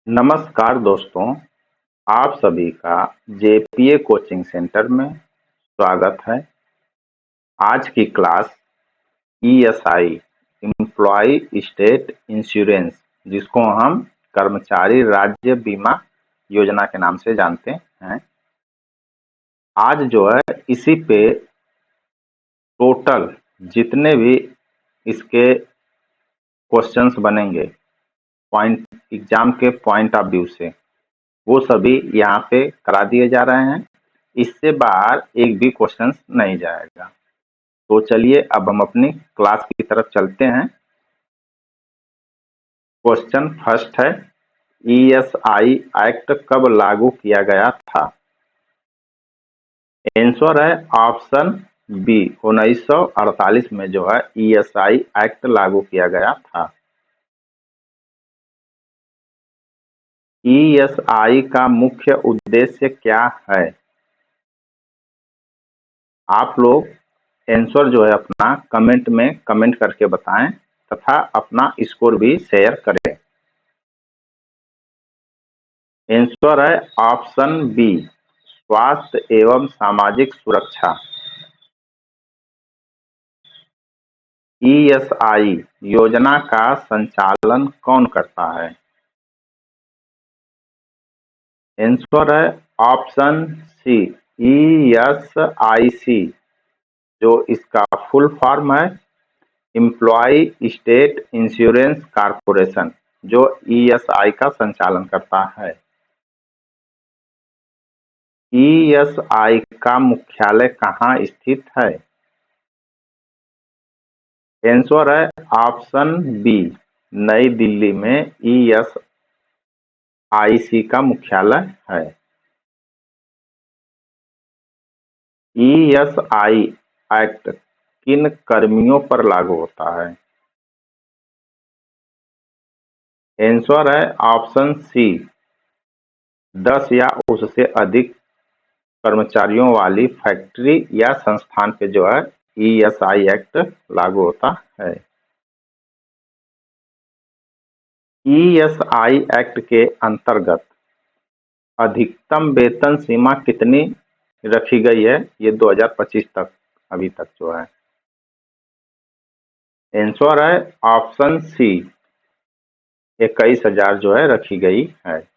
नमस्कार दोस्तों, आप सभी का जेपीए कोचिंग सेंटर में स्वागत है। आज की class ESI employ state insurance, जिसको हम कर्मचारी राज्य बीमा योजना के नाम से जानते हैं, आज जो है इसी पे टोटल जितने भी इसके क्वेश्चंस बनेंगे पॉइंट एग्जाम के पॉइंट ऑफ व्यू से, वो सभी यहाँ पे करा दिए जा रहे हैं। इससे बाहर एक भी क्वेश्चन नहीं जाएगा। तो चलिए अब हम अपनी क्लास की तरफ चलते हैं। क्वेश्चन फर्स्ट है, ईएसआई एक्ट कब लागू किया गया था? आंसर है ऑप्शन बी, 1948 में जो है ईएसआई एक्ट लागू किया गया था। ईएसआई का मुख्य उद्देश्य क्या है? आप लोग आंसर जो है अपना कमेंट में कमेंट करके बताएं तथा अपना स्कोर भी शेयर करें। आंसर है ऑप्शन बी, स्वास्थ्य एवं सामाजिक सुरक्षा। ईएसआई योजना का संचालन कौन करता है? आंसर है ऑप्शन सी, ईएसआईसी, जो इसका फुल फॉर्म है एम्प्लॉय स्टेट इंश्योरेंस कॉर्पोरेशन, जो ईएसआई का संचालन करता है। ईएसआई का मुख्यालय कहाँ स्थित है? आंसर है ऑप्शन बी, नई दिल्ली में ईएसआईसी का मुख्यालय है। ईएसआई एक्ट किन कर्मियों पर लागू होता है? आंसर है ऑप्शन सी, 10 या उससे अधिक कर्मचारियों वाली फैक्ट्री या संस्थान पे जो है ईएसआई एक्ट लागू होता है। ईएसआई एक्ट के अंतर्गत अधिकतम वेतन सीमा कितनी रखी गई है? ये 2025 तक अभी तक जो है। आंसर है ऑप्शन सी, 21,000 जो है रखी गई है।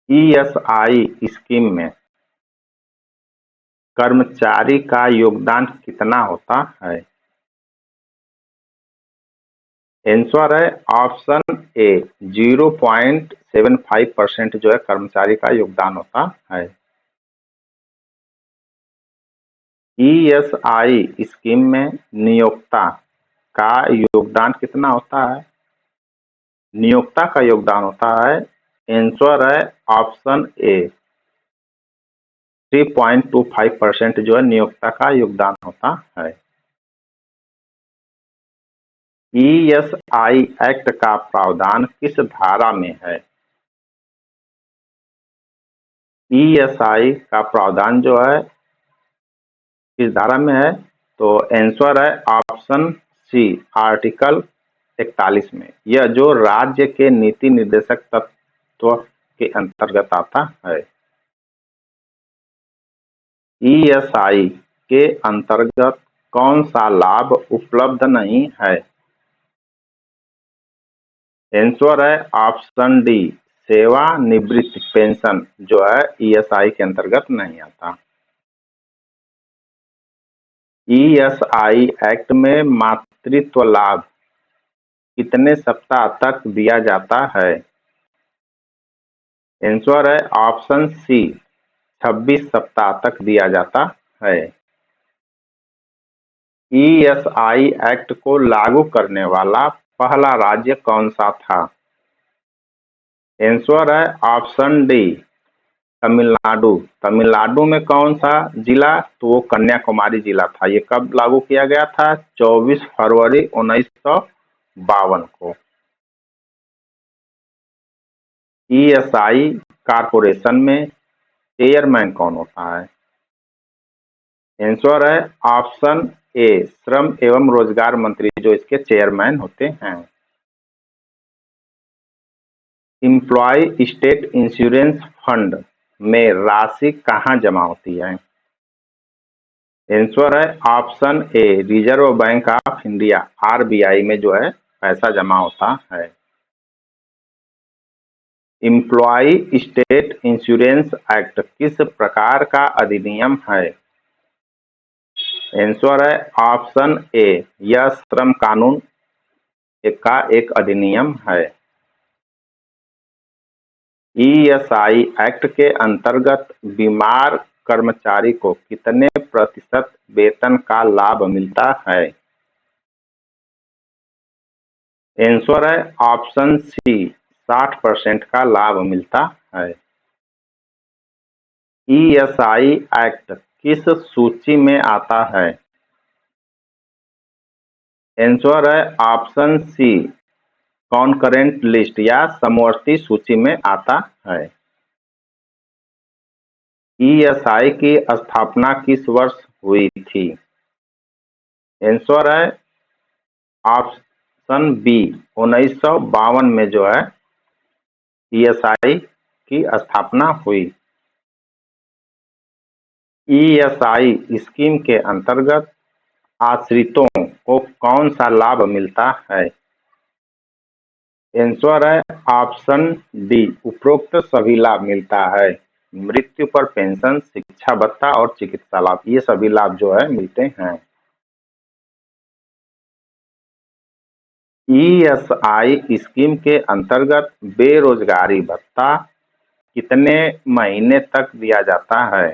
ईएसआई स्कीम में कर्मचारी का योगदान कितना होता है? आंसर है ऑप्शन ए, 0.75% जो है कर्मचारी का योगदान होता है। ईएसआई स्कीम में नियोक्ता का योगदान कितना होता है? नियोक्ता का योगदान होता है, आंसर है ऑप्शन ए, 3.25% जो है नियोक्ता का योगदान होता है। ईएसआई एक्ट का प्रावधान किस धारा में है? ईएसआई का प्रावधान जो है किस धारा में है? तो आंसर है ऑप्शन सी, आर्टिकल 41 में। यह जो राज्य के नीति निर्देशक तत्व के अंतर्गत आता है। ईएसआई के अंतर्गत कौन सा लाभ उपलब्ध नहीं है? आंसर है ऑप्शन डी, सेवानिवृत्ति पेंशन जो है ईएसआई के अंतर्गत नहीं आता। ईएसआई एक्ट में मातृत्व लाभ कितने सप्ताह तक दिया जाता है? आंसर है ऑप्शन सी, 26 सप्ताह तक दिया जाता है। ईएसआई एक्ट को लागू करने वाला पहला राज्य कौन सा था? आंसर है ऑप्शन डी, तमिलनाडु। तमिलनाडु में कौन सा जिला? तो वो कन्याकुमारी जिला था। ये कब लागू किया गया था? 24 फरवरी 1952 को। ईएसआई कॉर्पोरेशन में चेयरमैन कौन होता है? आंसर है ऑप्शन ए, श्रम एवं रोजगार मंत्री जो इसके चेयरमैन होते हैं। एम्प्लॉय स्टेट इंश्योरेंस फंड में राशि कहाँ जमा होती है? आंसर है option a reserve bank of India RBI में जो है पैसा जमा होता है। एम्प्लॉय स्टेट इंश्योरेंस एक्ट किस प्रकार का अधिनियम है? आंसर है ऑप्शन ए यह श्रम कानून का एक अधिनियम है। ईएसआई एक्ट के अंतर्गत बीमार कर्मचारी को कितने प्रतिशत वेतन का लाभ मिलता है? आंसर है ऑप्शन सी 60% का लाभ मिलता है। ईएसआई एक्ट किस सूची में आता है? आंसर है ऑप्शन सी कॉन्करेंट लिस्ट या समवर्ती सूची में आता है। ईएसआई की स्थापना किस वर्ष हुई थी? आंसर है ऑप्शन बी 1952 में जो है ईएसआई की स्थापना हुई। ईएसआई स्कीम के अंतर्गत आश्रितों को कौन सा लाभ मिलता है? आंसर है ऑप्शन डी उपरोक्त सभी लाभ मिलता है। मृत्यु पर पेंशन, शिक्षा भत्ता और चिकित्सा लाभ, ये सभी लाभ जो है मिलते हैं। ईएसआई स्कीम के अंतर्गत बेरोजगारी भत्ता कितने महीने तक दिया जाता है?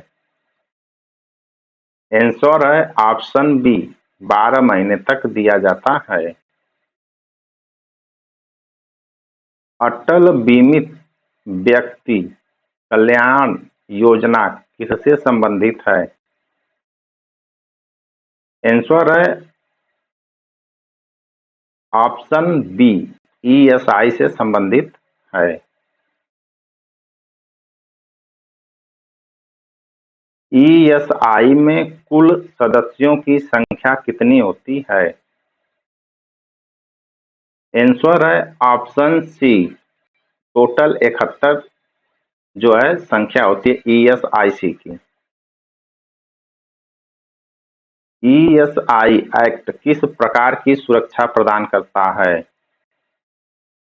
आंसर है ऑप्शन बी 12 महीने तक दिया जाता है। अटल बीमित व्यक्ति कल्याण योजना किससे संबंधित है? आंसर है ऑप्शन बी ईएसआई से संबंधित है। ईएसआई में कुल सदस्यों की संख्या कितनी होती है? आंसर है ऑप्शन सी टोटल 71 जो है संख्या होती है ईएसआईसी की। ईएसआई एक्ट किस प्रकार की सुरक्षा प्रदान करता है?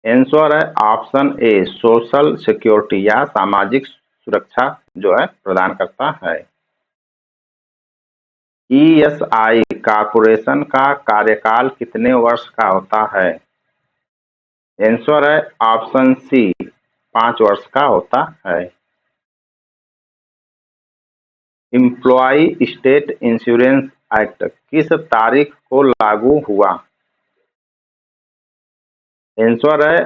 आंसर है ऑप्शन ए सोशल सिक्योरिटी या सामाजिक सुरक्षा जो है प्रदान करता है। ईएसआई कॉर्पोरेशन का कार्यकाल कितने वर्ष का होता है? आंसर है ऑप्शन सी 5 वर्ष का होता है। एम्प्लॉय स्टेट इंश्योरेंस एक्ट किस तारीख को लागू हुआ? आंसर है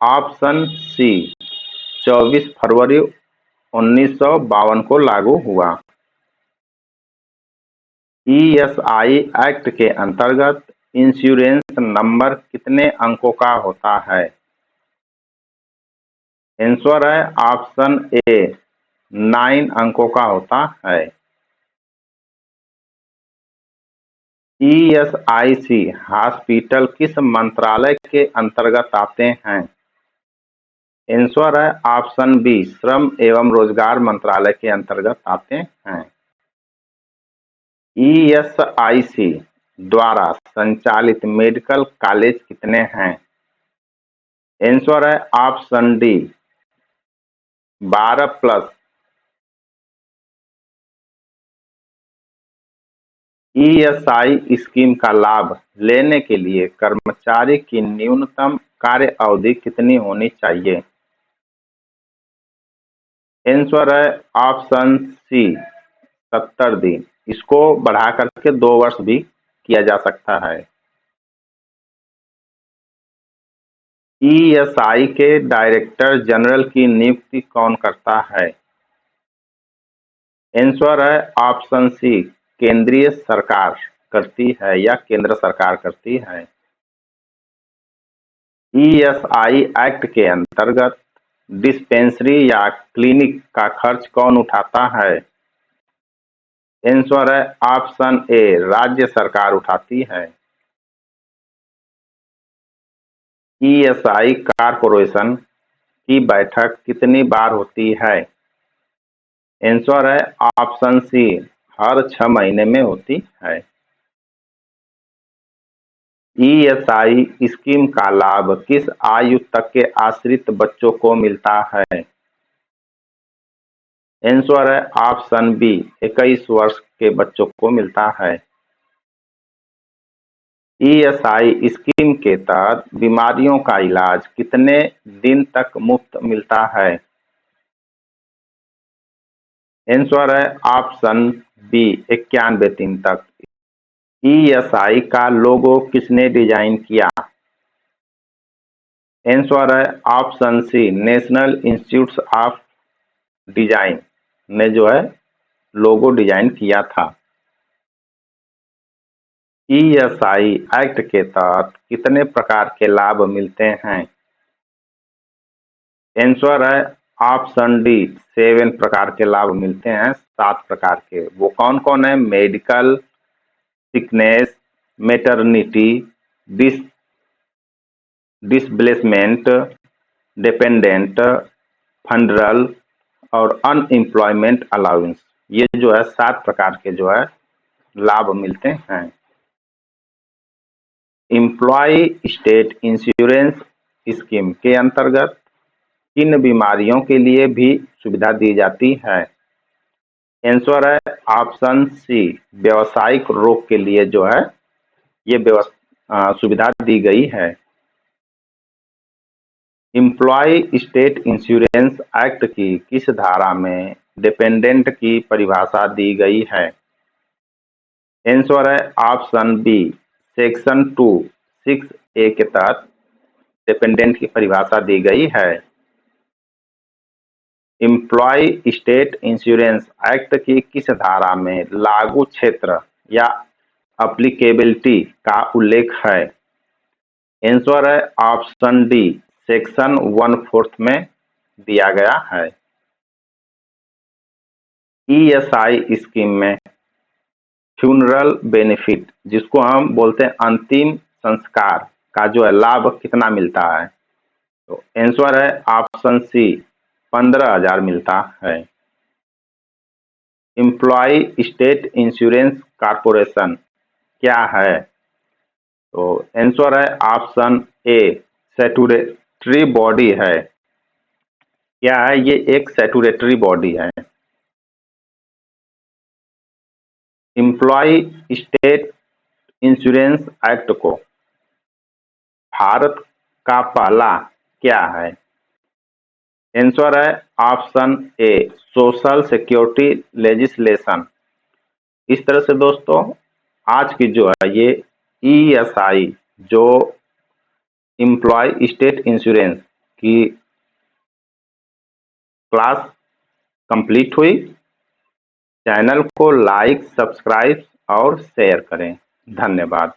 ऑप्शन सी 24 फरवरी 1952 को लागू हुआ। ईएसआई एक्ट के अंतर्गत इंश्योरेंस नंबर कितने अंकों का होता है? आंसर है ऑप्शन ए 9 अंकों का होता है। ईएसआईसी हॉस्पिटल किस मंत्रालय के अंतर्गत आते हैं? आंसर है ऑप्शन बी श्रम एवं रोजगार मंत्रालय के अंतर्गत आते हैं। ईएसआईसी द्वारा संचालित मेडिकल कॉलेज कितने हैं? आंसर है ऑप्शन डी 12+। ईएसआई स्कीम का लाभ लेने के लिए कर्मचारी की न्यूनतम कार्य अवधि कितनी होनी चाहिए? आंसर है ऑप्शन सी 70 दिन। इसको बढ़ा करके 2 वर्ष भी किया जा सकता है। ईएसआई के डायरेक्टर जनरल की नियुक्ति कौन करता है? आंसर है ऑप्शन सी केंद्रीय सरकार करती है या केंद्र सरकार करती है। ईएसआई एक्ट के अंतर्गत डिस्पेंसरी या क्लिनिक का खर्च कौन उठाता है? आंसर है ऑप्शन ए राज्य सरकार उठाती है। ईएसआई कॉर्पोरेशन की बैठक कितनी बार होती है? आंसर है ऑप्शन सी, हर 6 महीने में होती है। ईएसआई स्कीम का लाभ किस आयु तक के आश्रित बच्चों को मिलता है? आंसर है ऑप्शन बी, 21 वर्ष के बच्चों को मिलता है। ईएसआई स्कीम के तहत बीमारियों का इलाज कितने दिन तक मुफ्त मिलता है? आंसर है ऑप्शन बी, 91 दिन तक। ईएसआई का लोगो किसने डिजाइन किया? आंसर है option C, national institute of design ने जो है लोगो डिजाइन किया था। ईएसआई एक्ट के तहत कितने प्रकार के लाभ मिलते हैं? आंसर है ऑप्शन डी, 7 प्रकार के लाभ मिलते हैं, 7 प्रकार के। वो कौन कौन है? Medical, sickness, maternity, displacement, dependent, funeral और अनएम्प्लॉयमेंट अलाउंस। ये जो है 7 प्रकार के जो है लाभ मिलते हैं। एम्प्लॉय स्टेट इंश्योरेंस स्कीम के अंतर्गत किन बीमारियों के लिए भी सुविधा दी जाती है? आंसर है ऑप्शन सी, व्यावसायिक रोग के लिए जो है ये सुविधा दी गई है। एम्प्लॉय स्टेट इंश्योरेंस एक्ट की किस धारा में डिपेंडेंट की परिभाषा दी गई है? आंसर है ऑप्शन बी, सेक्शन 2(6)(a) के तहत डिपेंडेंट की परिभाषा दी गई है। एम्प्लॉय स्टेट इंश्योरेंस एक्ट की किस धारा में लागू क्षेत्र या एप्लीकेबिलिटी का उल्लेख है? आंसर है ऑप्शन डी, सेक्शन 1/4 में दिया गया है। ईएसआई स्कीम में फ्यूनरल बेनिफिट, जिसको हम बोलते हैं अंतिम संस्कार का जो है लाभ कितना मिलता है? तो आंसर है ऑप्शन सी, 15,000 मिलता है। एम्प्लॉय स्टेट इंश्योरेंस कॉर्पोरेशन क्या है? तो आंसर है ऑप्शन ए, स्टैट्यूटरी बॉडी है। क्या है? ये एक स्टैट्यूटरी बॉडी है। एम्प्लॉय स्टेट इंश्योरेंस एक्ट को भारत का पहला क्या है? आंसर है option A, social security legislation. इस तरह से दोस्तों आज की जो है ये ईएसआई जो एम्प्लॉय स्टेट इंश्योरेंस की क्लास कंप्लीट हुई। चैनल को लाइक, सब्सक्राइब और शेयर करें। धन्यवाद।